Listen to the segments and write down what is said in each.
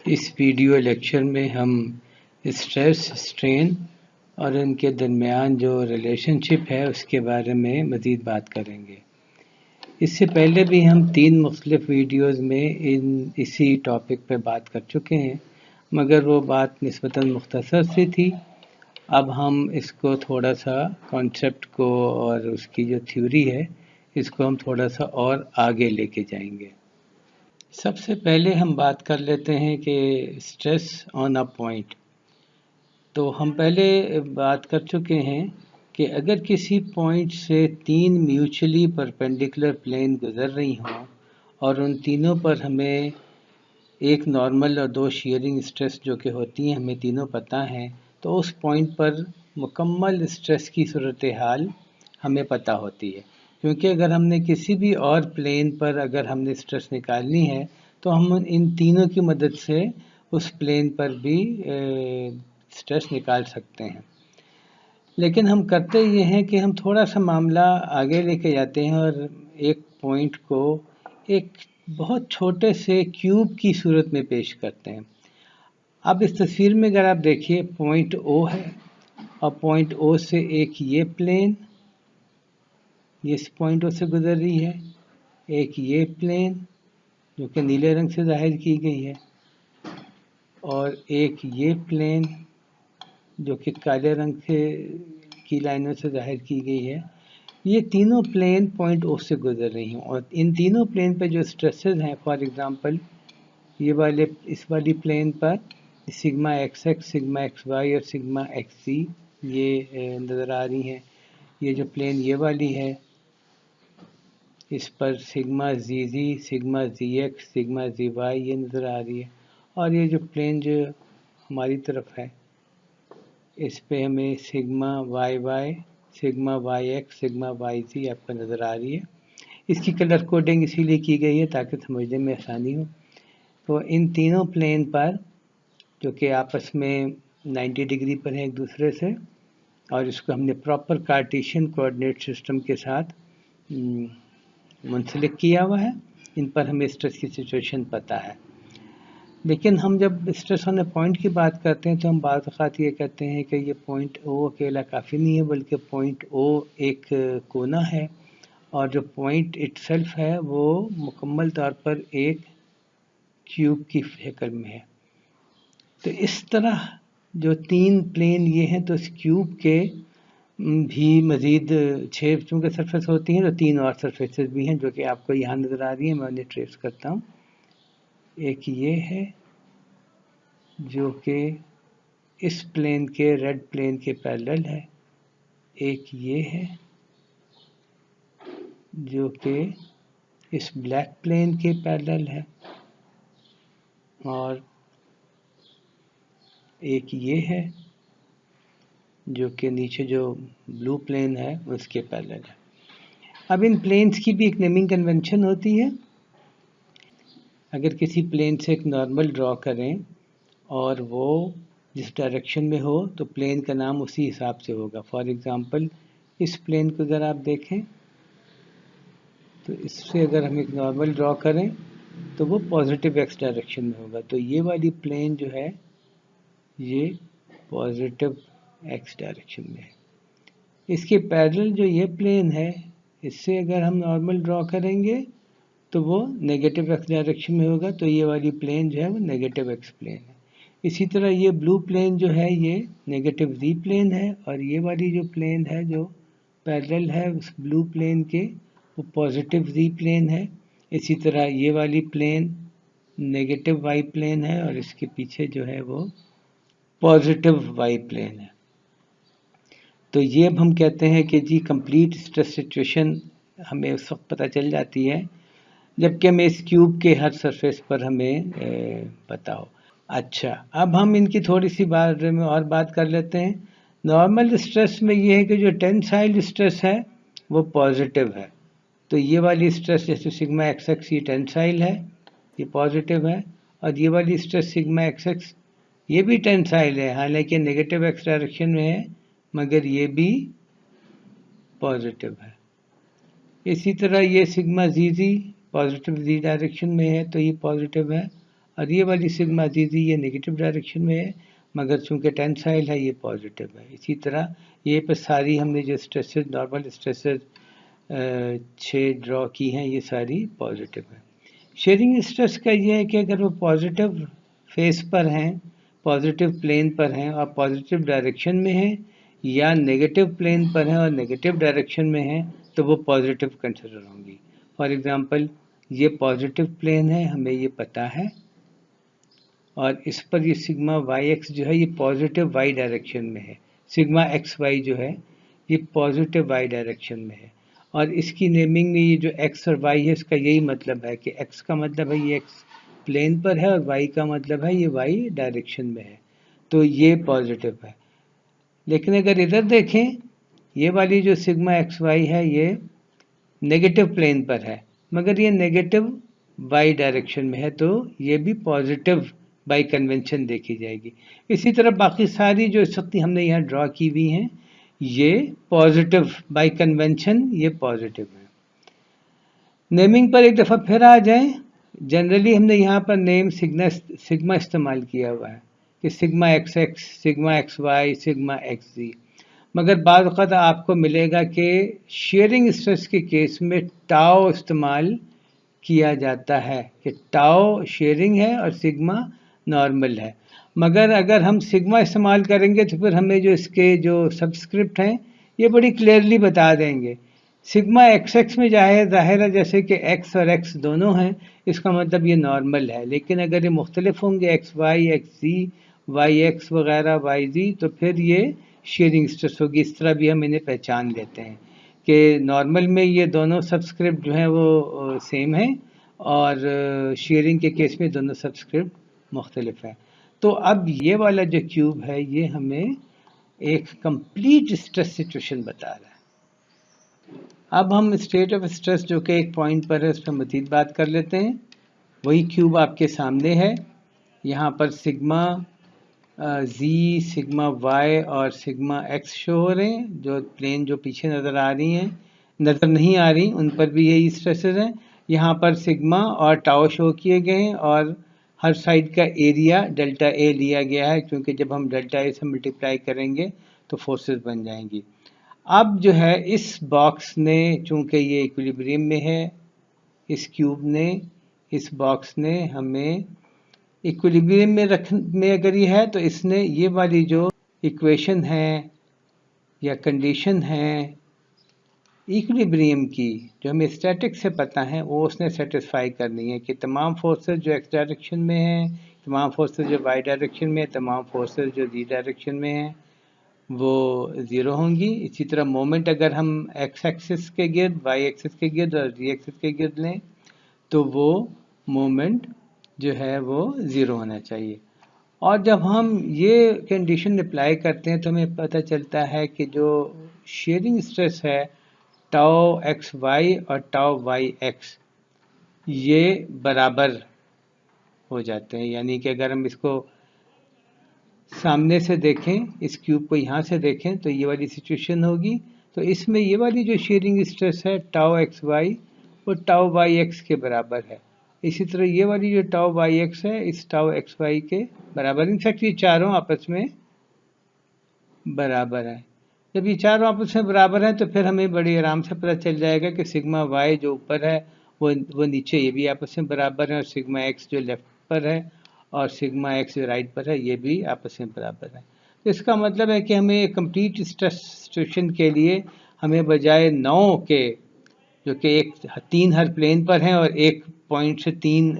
इस video lecture में हम स्ट्रेस, स्ट्रेन और इनके दरमियान जो रिलेशनशिप है उसके बारे में मज़ीद बात करेंगे। इससे पहले भी हम 3 मुख्तलिफ वीडियोज़ में इसी टॉपिक पे बात कर चुके हैं, मगर वो बात निस्बतन मुख्तसर सी थी। अब हम इसको थोड़ा सा कॉन्सेप्ट को और उसकी जो थ्योरी है इसको हम थोड़ा सा और आगे लेके जाएंगे। सबसे पहले हम बात कर लेते हैं कि स्ट्रेस ऑन अ पॉइंट। तो हम पहले बात कर चुके हैं कि अगर किसी पॉइंट से 3 म्यूचुअली परपेंडिकुलर प्लेन गुजर रही हों और उन तीनों पर हमें एक नॉर्मल और 2 शीयरिंग स्ट्रेस जो कि होती हैं हमें तीनों पता हैं, तो उस पॉइंट पर मुकम्मल स्ट्रेस की सूरत हाल हमें पता होती है। क्योंकि अगर हमने किसी भी और प्लेन पर अगर हमने स्ट्रेस निकालनी है तो हम इन तीनों की मदद से उस प्लेन पर भी स्ट्रेस निकाल सकते हैं। लेकिन हम करते ये हैं कि हम थोड़ा सा मामला आगे लेके जाते हैं और एक पॉइंट को एक बहुत छोटे से क्यूब की सूरत में पेश करते हैं। अब इस तस्वीर में अगर आप देखिए पॉइंट ओ है और पॉइंट ओ से एक ये प्लेन ये इस पॉइंट ओ से गुजर रही है, एक ये प्लेन जो कि नीले रंग से जाहिर की गई है और एक ये प्लेन जो कि काले रंग से की लाइनों से जाहिर की गई है। ये तीनों प्लेन पॉइंट ओ से गुजर रही हैं और इन तीनों प्लेन पे जो स्ट्रेसेस हैं, फॉर एग्जांपल ये वाले इस वाली प्लेन पर sigma x x, sigma x y और सिग्मा एक्स जी ये नज़र आ रही हैं। ये जो प्लेन ये वाली है इस पर सिग्मा जी जी, सिग्मा जी एक्स, सिग्मा जी वाई ये नज़र आ रही है और ये जो प्लेन जो हमारी तरफ है इस पे हमें sigma y y, sigma y x, sigma y z आपको नज़र आ रही है। इसकी कलर कोडिंग इसीलिए की गई है ताकि समझने में आसानी हो। तो इन तीनों प्लेन पर जो कि आपस में 90 डिग्री पर हैं एक दूसरे से और इसको हमने प्रॉपर कार्टेशियन कोऑर्डिनेट सिस्टम के साथ मुंसलिक किया हुआ है। इन पर हमें स्ट्रेस की सिचुएशन पता है। लेकिन हम जब स्ट्रेस ऑन ए पॉइंट की बात करते हैं तो हम बात औक़ात ये कहते हैं कि ये पॉइंट ओ अकेला काफ़ी नहीं है, बल्कि पॉइंट ओ एक कोना है और जो पॉइंट इटसेल्फ है वो मुकम्मल तौर पर एक क्यूब की शक्ल में है। तो इस तरह जो 3 प्लेन ये हैं तो इस क्यूब के भी मज़ीद 6 चूँकि सरफेस होती हैं तो 3 और सरफेसेस भी हैं जो कि आपको यहाँ नज़र आ रही हैं। मैं उन्हें ट्रेस करता हूँ। एक ये है जो कि इस प्लेन के रेड प्लेन के पैरेलल है, एक ये है जो कि इस ब्लैक प्लेन के पैरेलल है और एक ये है जो कि नीचे जो ब्लू प्लेन है उसके पैरेलल है। अब इन प्लेन्स की भी एक नेमिंग कन्वेंशन होती है। अगर किसी प्लेन से एक नॉर्मल ड्रॉ करें और वो जिस डायरेक्शन में हो तो प्लेन का नाम उसी हिसाब से होगा। फॉर एग्जांपल इस प्लेन को अगर आप देखें तो इससे अगर हम एक नॉर्मल ड्रॉ करें तो वो पॉजिटिव एक्स डायरेक्शन में होगा। तो ये वाली प्लेन जो है ये पॉजिटिव एक्स डायरेक्शन में है। इसके पैरेलल जो ये प्लेन है इससे अगर हम नॉर्मल ड्रॉ करेंगे तो वो नेगेटिव एक्स डायरेक्शन में होगा। तो ये वाली प्लेन जो है वो नेगेटिव एक्स प्लेन है। इसी तरह ये ब्लू प्लेन जो है ये नेगेटिव जी प्लेन है और ये वाली जो प्लेन है जो पैरेलल है उस ब्लू प्लेन के वो पॉजिटिव जी प्लेन है। इसी तरह ये वाली प्लेन नेगेटिव वाई प्लेन है और इसके पीछे जो है वो पॉजिटिव वाई प्लेन है। तो ये अब हम कहते हैं कि जी कंप्लीट स्ट्रेस सिचुएशन हमें उस वक्त पता चल जाती है जबकि हमें इस क्यूब के हर सरफेस पर हमें पता हो। अच्छा, अब हम इनकी थोड़ी सी बारे में और बात कर लेते हैं। नॉर्मल स्ट्रेस में ये है कि जो टेंसाइल स्ट्रेस है वो पॉजिटिव है। तो ये वाली स्ट्रेस जैसे सिग्मा एक्स एक्स ये टेंसाइल है, ये पॉजिटिव है और ये वाली स्ट्रेस सिग्मा एक्स एक्स ये भी टेंसाइल है, हालांकि नेगेटिव एक्स डायरेक्शन में है मगर ये भी पॉजिटिव है। इसी तरह ये सिग्मा जी जी पॉजिटिव जी डायरेक्शन में है तो ये पॉजिटिव है और ये वाली सिग्मा दीदी ये नेगेटिव डायरेक्शन में है, मगर चूंकि टेंसाइल है ये पॉजिटिव है। इसी तरह ये पर सारी हमने जो स्ट्रेसेस नॉर्मल स्ट्रेसेस 6 ड्रॉ की हैं ये सारी पॉजिटिव है। शेयरिंग स्ट्रेस का ये है कि अगर वो पॉजिटिव फेस पर हैं, पॉजिटिव प्लेन पर हैं और पॉजिटिव डायरेक्शन में हैं, या नेगेटिव प्लेन पर हैं और नेगेटिव डायरेक्शन में हैं, तो वो पॉजिटिव कंसिडर होंगी। फॉर एग्जांपल ये पॉजिटिव प्लेन है, हमें ये पता है, और इस पर ये सिग्मा वाई एक्स जो है ये पॉजिटिव वाई डायरेक्शन में है। सिग्मा एक्स वाई जो है ये पॉजिटिव वाई डायरेक्शन में है, और इसकी नेमिंग में ये जो एक्स और वाई है इसका यही मतलब है कि एक्स का मतलब है ये एक्स प्लेन पर है और वाई का मतलब है ये वाई डायरेक्शन में है, तो ये पॉजिटिव है। लेकिन अगर इधर देखें, ये वाली जो सिग्मा एक्स वाई है ये नेगेटिव प्लेन पर है, मगर ये नेगेटिव वाई डायरेक्शन में है, तो ये भी पॉजिटिव बाई कन्वेंशन देखी जाएगी। इसी तरह बाकी सारी जो शक्ति हमने यहाँ ड्रॉ की हुई हैं ये पॉजिटिव बाई कन्वेंशन, ये पॉजिटिव है। नेमिंग पर एक दफ़ा फिर आ जाएं। जनरली हमने यहाँ पर नेम सिग्मा इस्तेमाल किया हुआ है कि sigma x x, sigma x y, sigma x z, मगर बाद वक़्त आपको मिलेगा कि शेयरिंग स्ट्रेस के केस में टाओ इस्तेमाल किया जाता है कि टाओ शेयरिंग है और सिग्मा नॉर्मल है। मगर अगर हम सिग्मा इस्तेमाल करेंगे तो फिर हमें जो इसके जो सब्सक्रिप्ट हैं ये बड़ी क्लियरली बता देंगे। सिग्मा एक्स एक्स में जाहिर है जैसे कि एक्स और एक्स दोनों हैं, इसका मतलब ये नॉर्मल है। लेकिन अगर ये मुख्तलिफ होंगे एक्स वाई, एक्स जी, वाई एक्स वगैरह, वाई जी, तो फिर ये शेयरिंग स्ट्रेस होगी। इस तरह भी हम इन्हें पहचान लेते हैं कि नॉर्मल में ये दोनों सब्सक्रिप्ट जो हैं वो सेम हैं, और शेयरिंग के केस में दोनों सब्सक्रिप्ट मुख्तलिफ है। तो अब ये वाला जो क्यूब है ये हमें एक कंप्लीट स्ट्रेस सिचुएशन बता रहा है। अब हम स्टेट ऑफ स्ट्रेस जो कि एक पॉइंट पर है उस पर मज़ीद बात कर लेते हैं। वही क्यूब आपके सामने है, यहाँ पर सिग्मा जी, सिग्मा वाई और सिग्मा एक्स शो हो रहे हैं। जो प्लेन जो पीछे नज़र आ रही हैं, नज़र नहीं आ रही, उन पर भी यही स्ट्रेसेस हैं। यहाँ पर सिग्मा और टाओ शो किए गए हैं, और हर साइड का एरिया डेल्टा ए लिया गया है, क्योंकि जब हम डेल्टा ए से मल्टीप्लाई करेंगे तो फोर्सेस बन जाएंगी। अब जो है इस बॉक्स ने, चूंकि ये इक्विलिब्रियम में है, इस क्यूब ने, इस बॉक्स ने हमें इक्विलिब्रियम में अगर ये है तो इसने ये वाली जो इक्वेशन है या कंडीशन है इक्विलिब्रियम की, जो हमें स्टैटिक से पता है, वो उसने सेटिस्फाई करनी है कि तमाम फोर्सेस जो एक्स डायरेक्शन में हैं, तमाम फोर्सेस जो वाई डायरेक्शन में, तमाम फोर्सेस जो जी डायरेक्शन में हैं वो ज़ीरो होंगी। इसी तरह मोमेंट अगर हम एक्स एक्सिस के गिर्द, वाई एक्सिस के गिर्द और जी एक्सिस के गिर्द लें तो वो मोमेंट जो है वो ज़ीरो होना चाहिए। और जब हम ये कंडीशन अप्लाई करते हैं तो हमें पता चलता है कि जो शेयरिंग स्ट्रेस है टाओ एक्स वाई और टाओ वाई एक्स ये बराबर हो जाते हैं। यानी कि अगर हम इसको सामने से देखें, इस क्यूब को यहाँ से देखें तो ये वाली सिचुएशन होगी। तो इसमें ये वाली जो शेयरिंग स्ट्रेस है टाओ एक्स वाई वो टाओ वाई एक्स के बराबर है। इसी तरह ये वाली जो टाओ वाई एक्स है इस टाओ एक्स वाई के बराबर। इनफैक्ट ये चारों आपस में बराबर है। जब ये चारों आपस में बराबर हैं तो फिर हमें बड़ी आराम से पता चल जाएगा कि सिग्मा वाई जो ऊपर है वो नीचे ये भी आपस में बराबर है, और सिग्मा एक्स जो लेफ्ट पर है और सिग्मा एक्स जो राइट पर है ये भी आपस में बराबर है। तो इसका मतलब है कि हमें कंप्लीट स्ट्रेस सिचुएशन के लिए हमें बजाय 9 के, जो कि एक 3 हर प्लेन पर हैं और एक पॉइंट से 3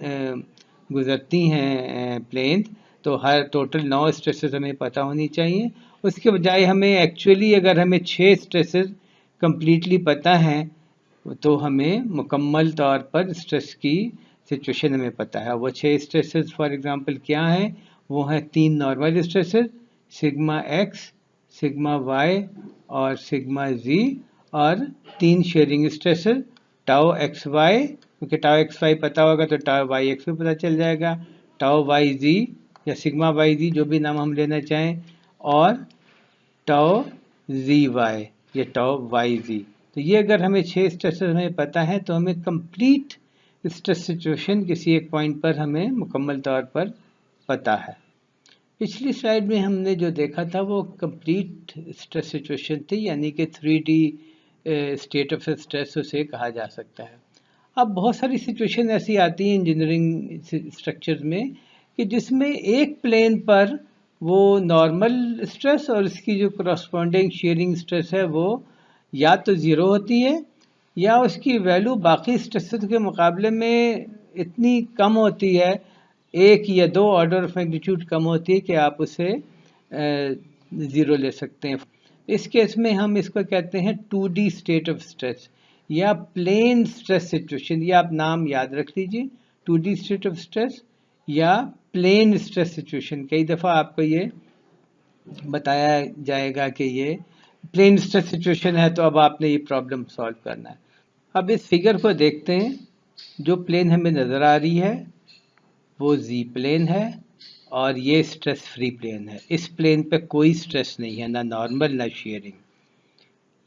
गुजरती हैं प्लेन, तो हर टोटल 9 स्ट्रेसेस हमें पता होनी चाहिए। उसके बजाय हमें एक्चुअली अगर हमें 6 स्ट्रेसेस कम्प्लीटली पता हैं तो हमें मुकम्मल तौर पर स्ट्रेस की सिचुएशन हमें पता है। वो 6 स्ट्रेसेस फॉर एग्जांपल क्या हैं? वो हैं 3 normal stresses, sigma x, sigma y और सिग्मा जी, और 3 shearing stresses tau x y, क्योंकि टाओ एक्स वाई पता होगा तो टाओ वाई एक्स भी पता चल जाएगा, टाओ वाई जी या सिग्मा वाई जी जो भी नाम हम लेना चाहें, और टाओ जी वाई या टाओ वाई जी। तो ये अगर हमें 6 स्ट्रेसेस हमें पता है तो हमें कंप्लीट स्ट्रेस सिचुएशन किसी एक पॉइंट पर हमें मुकम्मल तौर पर पता है। पिछली स्लाइड में हमने जो देखा था वो कंप्लीट स्ट्रेस सिचुएशन थी, यानी कि 3D स्टेट ऑफ स्ट्रेस उसे कहा जा सकता है। अब बहुत सारी सिचुएशन ऐसी आती हैं इंजीनियरिंग स्ट्रक्चर में कि जिसमें एक प्लेन पर वो नॉर्मल स्ट्रेस और इसकी जो करस्पॉन्डिंग शेयरिंग स्ट्रेस है वो या तो ज़ीरो होती है या उसकी वैल्यू बाकी स्ट्रेसेस के मुकाबले में इतनी कम होती है, एक या दो ऑर्डर ऑफ मैग्नीट्यूड कम होती है कि आप उसे ज़ीरो ले सकते हैं। इस केस में हम इसको कहते हैं 2D स्टेट ऑफ स्ट्रेस या प्लेन स्ट्रेस सिचुएशन। ये आप नाम याद रख लीजिए, 2D स्टेट ऑफ स्ट्रेस या प्लेन स्ट्रेस सिचुएशन। कई दफ़ा आपको ये बताया जाएगा कि ये प्लेन स्ट्रेस सिचुएशन है, तो अब आपने ये प्रॉब्लम सॉल्व करना है। अब इस फिगर को देखते हैं, जो प्लेन हमें नज़र आ रही है वो Z प्लेन है और ये स्ट्रेस फ्री प्लेन है। इस प्लेन पे कोई स्ट्रेस नहीं है, ना नॉर्मल ना शेयरिंग।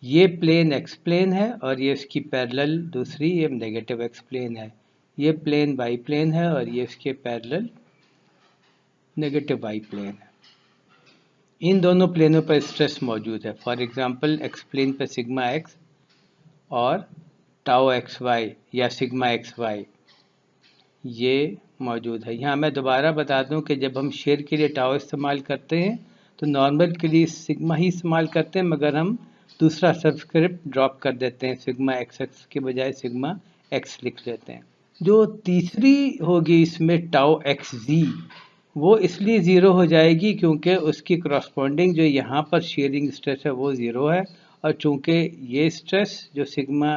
ये प्लेन X प्लेन है और ये इसकी पैरेलल दूसरी ये नेगेटिव X प्लेन है। ये प्लेन Y प्लेन है और ये इसके पैरेलल नेगेटिव Y प्लेन है। इन दोनों प्लेनों पर स्ट्रेस मौजूद है। फॉर एग्जांपल X प्लेन पर सिग्मा X और टाउ XY या सिग्मा XY ये मौजूद है। यहाँ मैं दोबारा बता दूं कि जब हम शेयर के लिए टाउ इस्तेमाल करते हैं तो नॉर्मल के लिए सिग्मा ही इस्तेमाल करते हैं, मगर हम दूसरा सबस्क्रिप्ट ड्रॉप कर देते हैं, सिग्मा XX के बजाय सिग्मा X लिख लेते हैं। जो तीसरी होगी इसमें टाउ XZ, वो इसलिए ज़ीरो हो जाएगी क्योंकि उसकी करस्पॉन्डिंग जो यहाँ पर शेयरिंग स्ट्रेस है वो ज़ीरो है, और चूँकि ये स्ट्रेस जो सिग्मा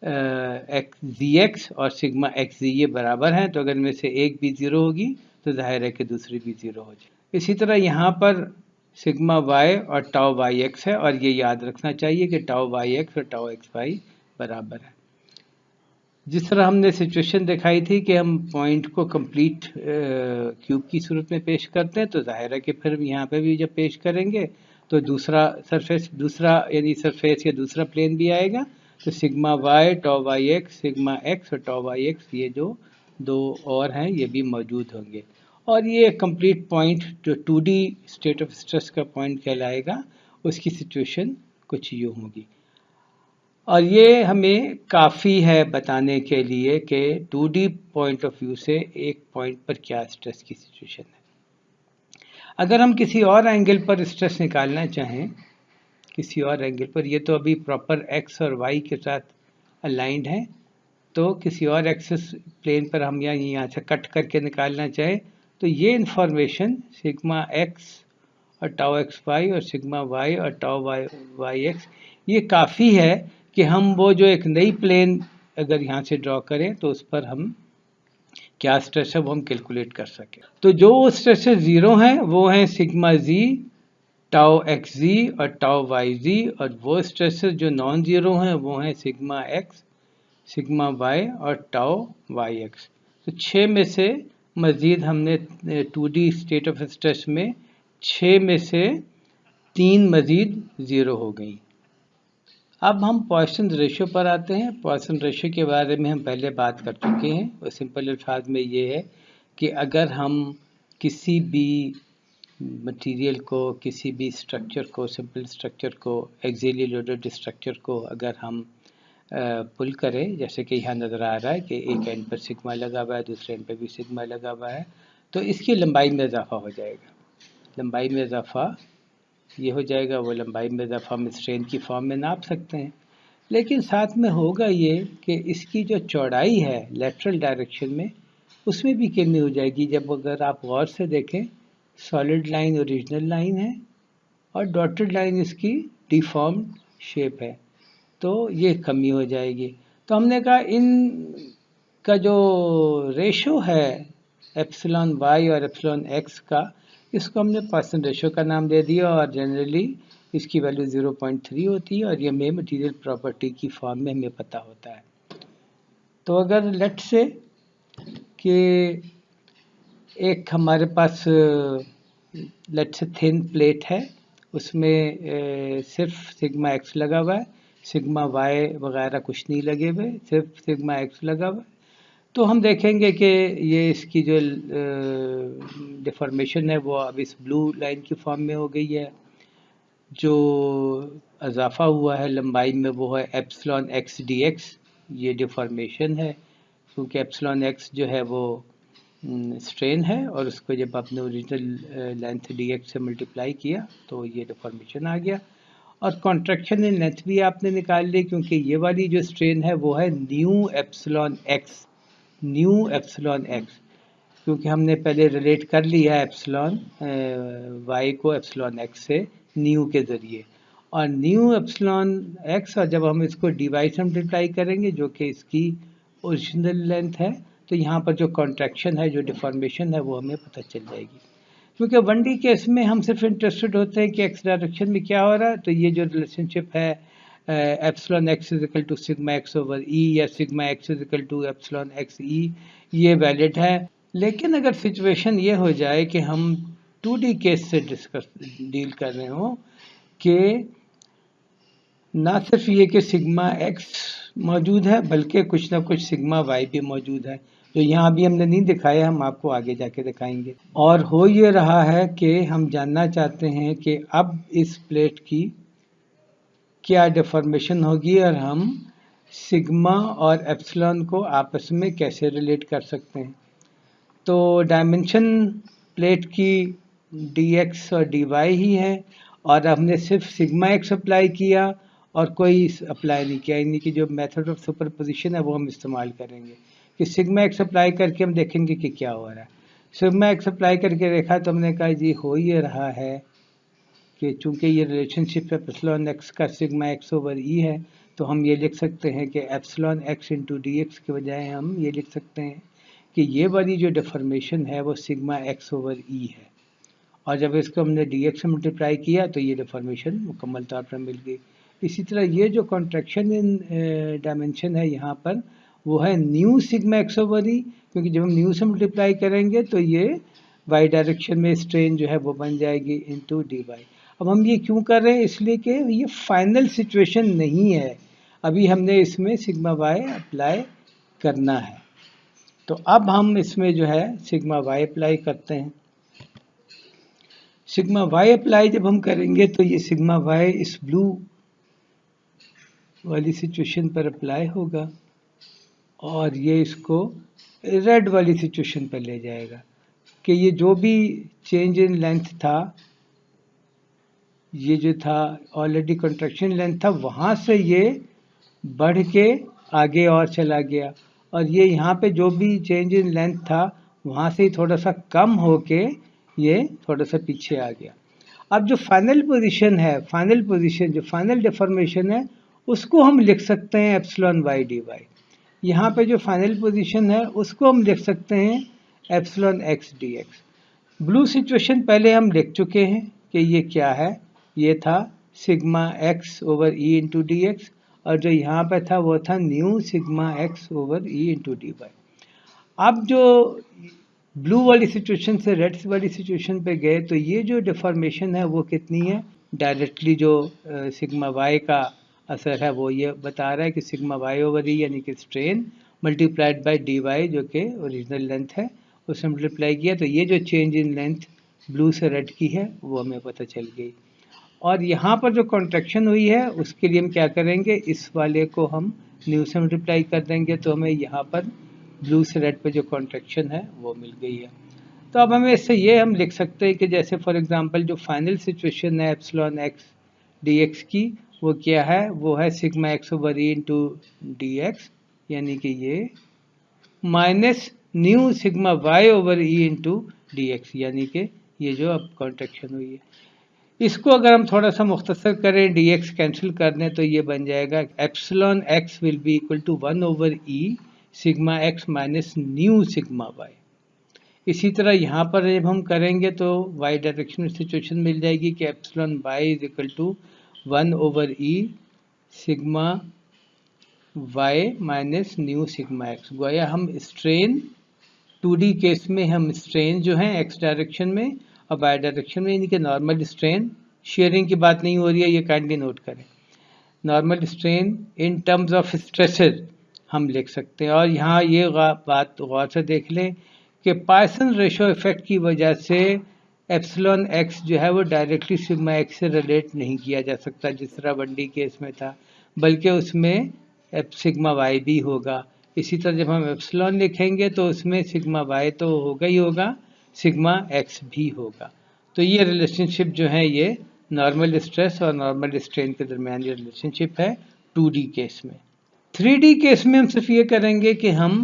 ZX और सिग्मा XZ ये बराबर हैं, तो अगर इनमें से एक भी ज़ीरो होगी तो जाहिर है कि दूसरी भी ज़ीरो हो जाए। इसी तरह यहाँ पर सिग्मा Y और टाउ YX है, और ये याद रखना चाहिए कि टाउ YX और टाउ XY बराबर है। जिस तरह हमने सिचुएशन दिखाई थी कि हम पॉइंट को कंप्लीट क्यूब की सूरत में पेश करते हैं, तो जाहिर है कि फिर यहाँ पे भी जब पेश करेंगे तो दूसरा सरफेस, दूसरा यानी सरफेस या दूसरा प्लेन भी आएगा, तो sigma Y tau YX, sigma X और टाउ YX ये जो दो और हैं ये भी मौजूद होंगे, और ये कंप्लीट पॉइंट जो 2D स्टेट ऑफ स्ट्रेस का पॉइंट कहलाएगा, उसकी सिचुएशन कुछ यूँ होगी। और ये हमें काफ़ी है बताने के लिए कि 2D पॉइंट ऑफ व्यू से एक पॉइंट पर क्या स्ट्रेस की सिचुएशन है। अगर हम किसी और एंगल पर स्ट्रेस निकालना चाहें, किसी और एंगल पर, ये तो अभी प्रॉपर X और Y के साथ अलाइंड है, तो किसी और एक्सिस प्लेन पर हम यहाँ से कट करके निकालना चाहें, तो ये इंफॉर्मेशन सिग्मा X और टाउ XY और सिग्मा Y और टाउ YX ये काफ़ी है कि हम वो जो एक नई प्लेन अगर यहाँ से ड्रॉ करें तो उस पर हम क्या स्ट्रेस है वो हम कैलकुलेट कर सकें। तो जो स्ट्रेस ज़ीरो हैं वो हैं सिग्मा Z, टाउ XZ और टाउ YZ, और वो स्ट्रेस जो नॉन ज़ीरो हैं वो हैं सिग्मा X, सिग्मा Y और टाउ YX। तो 6 में से मज़ीद हमने 2D स्टेट ऑफ स्ट्रेस में 6 में से 3 मज़ीद ज़ीरो हो गई। अब हम पॉइसन रेशो पर आते हैं। पॉइसन रेशो के बारे में हम पहले बात कर चुके हैं, और सिंपल अल्फाज में ये है कि अगर हम किसी भी मटेरियल को, किसी भी स्ट्रक्चर को, सिंपल स्ट्रक्चर को, एक्सियली लोडेड स्ट्रक्चर को अगर हम पुल करें, जैसे कि यहाँ नज़र आ रहा है कि एक एंड पर सिग्मा लगा हुआ है, दूसरे एंड पर भी सिग्मा लगा हुआ है, तो इसकी लंबाई में इजाफा हो जाएगा। लंबाई में इजाफा ये हो जाएगा, वो लंबाई में इजाफा हम स्ट्रेन की फॉर्म में नाप सकते हैं। लेकिन साथ में होगा ये कि इसकी जो चौड़ाई है लेटरल डायरेक्शन में, उसमें भी कमी हो जाएगी। जब अगर आप गौर से देखें, सॉलिड लाइन ओरिजिनल लाइन है और डॉटेड लाइन इसकी डिफॉर्म्ड शेप है, तो ये कमी हो जाएगी। तो हमने कहा इन का जो रेशो है एप्सिलॉन Y और एप्सिलॉन X का, इसको हमने पॉइसन रेशो का नाम दे दिया, और जनरली इसकी वैल्यू 0.3 होती है, और ये हमें मटीरियल प्रॉपर्टी की फॉर्म में हमें पता होता है। तो अगर लेट से कि एक हमारे पास लेट से थिन प्लेट है, उसमें सिर्फ सिग्मा X लगा हुआ है, सिग्मा Y वगैरह कुछ नहीं लगे हुए, सिर्फ सिग्मा X लगा हुआ है, तो हम देखेंगे कि ये इसकी जो डिफॉर्मेशन है वो अब इस ब्लू लाइन की फॉर्म में हो गई है। जो इजाफा हुआ है लंबाई में वो है एप्सिलॉन एक्स डी एक्स, ये डिफॉर्मेशन है, क्योंकि एप्सिलॉन एक्स जो है वो स्ट्रेन है और उसको जब आपने ओरिजिनल लेंथ डी एक्स से मल्टीप्लाई किया तो ये डिफॉर्मेशन आ गया। और कॉन्ट्रैक्शन इन लेंथ भी आपने निकाल ली, क्योंकि ये वाली जो स्ट्रेन है वो है new epsilon x, new epsilon x, क्योंकि हमने पहले रिलेट कर लिया एप्सिलॉन वाई को एप्सिलॉन एक्स से न्यू के ज़रिए, और न्यू एप्सिलॉन एक्स, और जब हम इसको डी वाई से मल्टीप्लाई करेंगे जो कि इसकी ओरिजिनल लेंथ है, तो यहाँ पर जो कॉन्ट्रैक्शन है, जो डिफॉर्मेशन है, वो हमें पता चल जाएगी। क्योंकि 1D केस में हम सिर्फ इंटरेस्टेड होते हैं कि एक्स डायरेक्शन में क्या हो रहा है, तो ये जो रिलेशनशिप है epsilon x is equal to sigma x over e या sigma x is equal to epsilon x e, ये वैलिड है। लेकिन अगर सिचुएशन ये हो जाए कि हम 2D केस से डील कर रहे हो कि ना सिर्फ ये कि सिग्मा एक्स मौजूद है बल्कि कुछ ना कुछ सिग्मा वाई भी मौजूद है, जो यहाँ अभी हमने नहीं दिखाया, हम आपको आगे जाके दिखाएंगे। और हो ये रहा है कि हम जानना चाहते हैं कि अब इस प्लेट की क्या डिफॉर्मेशन होगी और हम सिग्मा और एप्सिलॉन को आपस में कैसे रिलेट कर सकते हैं। तो डायमेंशन प्लेट की dx और dy ही है, और हमने सिर्फ सिग्मा एक्स अप्लाई किया और कोई अप्लाई नहीं किया, यानी कि जो मेथड ऑफ सुपरपोजिशन है वो हम इस्तेमाल करेंगे कि सिग्मा एक्स अप्लाई करके हम देखेंगे कि क्या हो रहा है। सिग्मा एक्स अप्लाई करके देखा तो हमने कहा जी हो ये रहा है कि चूंकि ये रिलेशनशिप एप्सिलॉन एक्स का सिग्मा एक्स ओवर ई है, तो हम ये लिख सकते हैं कि epsilon x into d x के बजाय हम ये लिख सकते हैं कि ये वाली जो डिफॉर्मेशन है वो सिग्मा एक्स ओवर ई है, और जब इसको हमने डी एक्स से मल्टीप्लाई किया तो ये डिफॉर्मेशन मुकम्मल तौर पर मिल गई। इसी तरह ये जो कॉन्ट्रैक्शन इन डायमेंशन है यहाँ पर वो है न्यू सिग्मा एक्स ओवर ई, क्योंकि जब हम न्यू से मल्टीप्लाई करेंगे तो ये वाई डायरेक्शन में स्ट्रेन जो है वो बन जाएगी इंटू डी वाई। अब हम ये क्यों कर रहे हैं, इसलिए कि ये फाइनल सिचुएशन नहीं है, अभी हमने इसमें सिग्मा वाई अप्लाई करना है। तो अब हम इसमें जो है सिग्मा वाई अप्लाई करते हैं। सिग्मा वाई अप्लाई जब हम करेंगे तो ये सिग्मा वाई इस ब्लू वाली सिचुएशन पर अप्लाई होगा और ये इसको रेड वाली सिचुएशन पर ले जाएगा कि ये जो भी चेंज इन लेंथ था, ये जो था ऑलरेडी कॉन्ट्रैक्शन लेंथ था, वहाँ से ये बढ़ के आगे और चला गया, और ये यहाँ पे जो भी चेंज इन लेंथ था वहाँ से ही थोड़ा सा कम होके ये थोड़ा सा पीछे आ गया। अब जो फाइनल पोजीशन है, फाइनल पोजीशन जो फाइनल डिफॉर्मेशन है, उसको हम लिख सकते हैं एप्सिलॉन वाई डी वाई। यहाँ पे जो फाइनल पोजीशन है उसको हम लिख सकते हैं epsilon x d x. Blue situation पहले हम लिख चुके हैं कि ये क्या है, ये था sigma x over e into d x, और जो यहाँ पे था वो था nu sigma x over e into d y. अब जो ब्लू वाली सिचुएशन से रेड वाली सिचुएशन पे गए तो ये जो डिफॉर्मेशन है वो कितनी है, डायरेक्टली जो सिग्मा वाई का असर है वो ये बता रहा है कि सिग्मा वाई ओवर ई यानी कि strain multiplied by d y जो कि ओरिजिनल लेंथ है उससे मल्टीप्लाई किया, तो ये जो चेंज इन लेंथ ब्लू से रेड की है वो हमें पता चल गई। और यहाँ पर जो कॉन्ट्रैक्शन हुई है उसके लिए हम क्या करेंगे, इस वाले को हम न्यू से मल्टीप्लाई कर देंगे, तो हमें यहाँ पर ब्लू से रेड पे जो कॉन्ट्रैक्शन है वो मिल गई है। तो अब हमें इससे ये हम लिख सकते हैं कि जैसे फॉर एग्जांपल जो फाइनल सिचुएशन है एप्सिलॉन एक्स डी एक्स की, वो क्या है, वो है sigma x over e into d x, यानी कि ये minus new sigma y over e into d x, यानी कि ये जो अब कॉन्ट्रैक्शन हुई है। इसको अगर हम थोड़ा सा मुख्तसर करें, dx कैंसिल कर दें, तो ये बन जाएगा epsilon x will be equal to 1 over e sigma x nu new सिग्मा y। इसी तरह यहाँ पर जब हम करेंगे तो y डायरेक्शन में सिचुएशन मिल जाएगी कि epsilon y is equal to 1 over e sigma y minus new sigma x। गोया हम स्ट्रेन 2D केस में हम स्ट्रेन जो है x डायरेक्शन में और बाय डायरेक्शन में, यानी कि नॉर्मल स्ट्रेन, शेयरिंग की बात नहीं हो रही है, ये काइंडली नोट करें। Normal strain in terms of stresses हम लिख सकते हैं। और यहाँ ये बात गौर से देख लें कि पॉइसन रेशो इफेक्ट की वजह से एप्सिलॉन एक्स जो है वो डायरेक्टली सिग्मा एक्स से रिलेट नहीं किया जा सकता जिस तरह 1D केस में था, बल्कि उसमें सिग्मा वाई भी होगा। इसी तरह जब हम एप्सिलॉन लिखेंगे तो उसमें सिग्मा वाई तो होगा ही होगा, सिग्मा एक्स भी होगा। तो ये रिलेशनशिप जो है ये नॉर्मल स्ट्रेस और नॉर्मल स्ट्रेन के दरमियान ये रिलेशनशिप है 2D केस में। 3D केस में हम सिर्फ ये करेंगे कि हम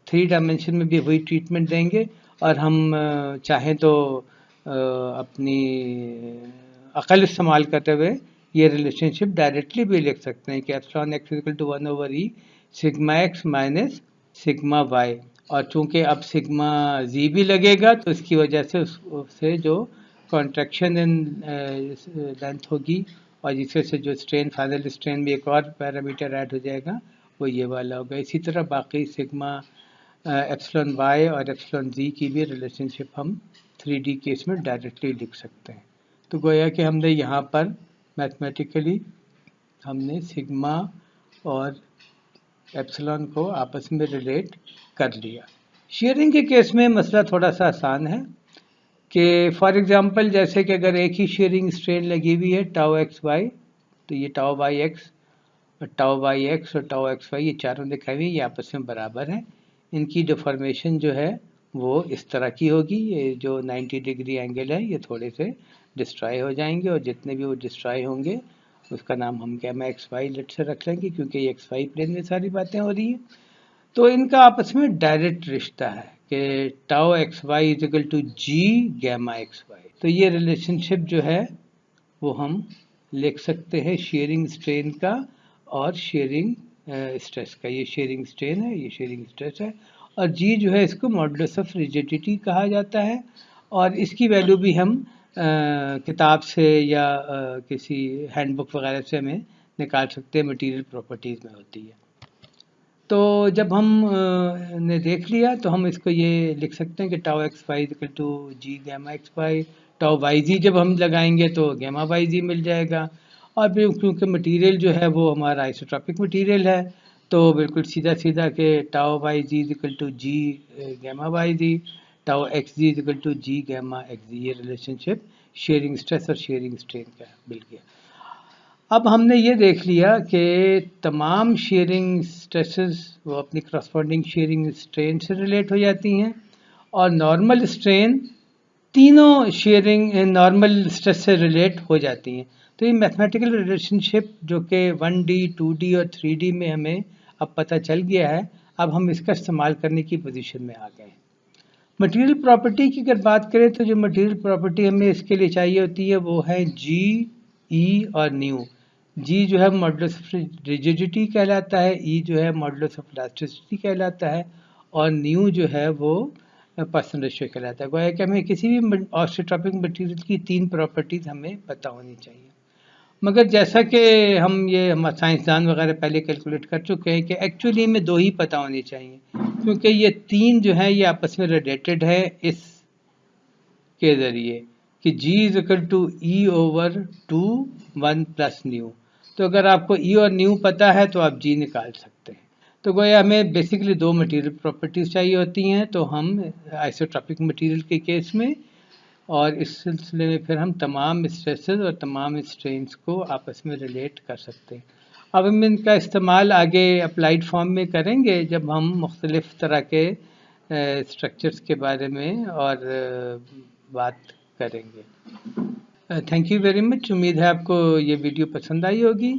3 डायमेंशन में भी वही ट्रीटमेंट देंगे और हम चाहें तो अपनी अकल इस्तेमाल करते हुए ये रिलेशनशिप डायरेक्टली भी लिख सकते हैं कि epsilon x equal to 1/e sigma x minus sigma y. और चूंकि अब सिग्मा जी भी लगेगा तो इसकी वजह से उससे जो कॉन्ट्रैक्शन इन लेंथ होगी और जिससे से जो स्ट्रेन फाइनल स्ट्रेन में एक और पैरामीटर ऐड हो जाएगा वो ये वाला होगा। इसी तरह बाकी सिग्मा एप्सिलॉन वाई और एप्सिलॉन जी की भी रिलेशनशिप हम 3D केस में डायरेक्टली लिख सकते हैं। तो गोया कि हमने यहाँ पर मैथमेटिकली हमने सिग्मा और एप्सिलॉन को आपस में रिलेट कर लिया। शेयरिंग के केस में मसला थोड़ा सा आसान है कि फॉर एग्जांपल जैसे कि अगर एक ही शेयरिंग स्ट्रेन लगी हुई है टाउ एक्स वाई, तो ये टाउ वाई एक्स और टाउ वाई एक्स और टाउ एक्स वाई ये चारों दिखाई हुई ये आपस में बराबर हैं। इनकी डिफॉर्मेशन जो है वो इस तरह की होगी, ये जो 90 डिग्री एंगल है ये थोड़े से डिस्ट्रॉय हो जाएंगे और जितने भी वो डिस्ट्रॉय होंगे उसका नाम हम गैमा एक्स वाई लेट से रख लेंगे क्योंकि ये एक्स वाई प्लेन में सारी बातें हो रही हैं। तो इनका आपस में डायरेक्ट रिश्ता है कि tau x y is equal to G gamma x y. तो ये रिलेशनशिप जो है वो हम लिख सकते हैं शेयरिंग स्ट्रेन का और शेयरिंग स्ट्रेस का। ये शेयरिंग स्ट्रेन है, ये शेयरिंग स्ट्रेस है और जी जो है इसको मॉडुलस ऑफ रिजिडिटी कहा जाता है और इसकी वैल्यू भी हम किताब से या किसी हैंडबुक वगैरह से हमें निकाल सकते हैं, मटेरियल प्रॉपर्टीज़ में होती है। तो जब हम ने देख लिया तो हम इसको ये लिख सकते हैं कि tau x y equal to G gamma x y, tau y z जब हम लगाएंगे तो गैमा वाई जी मिल जाएगा। और फिर क्योंकि मटेरियल जो है वो हमारा आइसोट्रॉपिक मटेरियल है तो बिल्कुल सीधा सीधा कि tau y z equal to G gamma y z, tau x z equal to G gamma x z, ये रिलेशनशिप शेयरिंग स्ट्रेस और शेयरिंग स्ट्रेन का मिल गया। अब हमने ये देख लिया कि तमाम शेयरिंग स्ट्रेसेस वो अपनी करस्पॉन्डिंग शेयरिंग स्ट्रेन से रिलेट हो जाती हैं और नॉर्मल स्ट्रेन तीनों शेयरिंग नॉर्मल स्ट्रेस से रिलेट हो जाती हैं। तो ये मैथमेटिकल रिलेशनशिप जो कि 1D, 2D और 3D में हमें अब पता चल गया है, अब हम इसका इस्तेमाल करने की पोजीशन में आ गए हैं। मटेरियल प्रॉपर्टी की अगर बात करें तो जो मटेरियल प्रॉपर्टी हमें इसके लिए चाहिए होती है वो है जी, ई और न्यू। जी जो है मॉडुलस ऑफ रिजिडिटी कहलाता है, ई जो है मॉडुलस ऑफ इलास्टिसिटी कहलाता है और न्यू जो है वो पॉइसन रेशियो कहलाता है। गोया कि हमें किसी भी ऑस्टियोट्रॉपिक मटेरियल की 3 प्रॉपर्टीज़ हमें पता होनी चाहिए। मगर जैसा कि हम ये हम साइंसदान वगैरह पहले कैलकुलेट कर चुके हैं कि एक्चुअली में 2 ही पता होनी चाहिए क्योंकि ये 3 जो है ये आपस में रिलेटेड है इस के ज़रिए कि G is equal to e over 2 1 plus nu. तो अगर आपको ई और न्यू पता है तो आप G निकाल सकते हैं। तो गोया हमें बेसिकली 2 मटेरियल प्रॉपर्टीज़ चाहिए होती हैं, तो हम आइसोट्रॉपिक मटेरियल के केस में और इस सिलसिले में फिर हम तमाम स्ट्रेसेस और तमाम स्ट्रेन्स को आपस में रिलेट कर सकते हैं। अब हम इनका इस्तेमाल आगे अप्लाइड फॉर्म में करेंगे जब हम मुख्तलिफ़ तरह के स्ट्रक्चर्स के बारे में और बात करेंगे। Thank you very much. उम्मीद है आपको ये वीडियो पसंद आई होगी।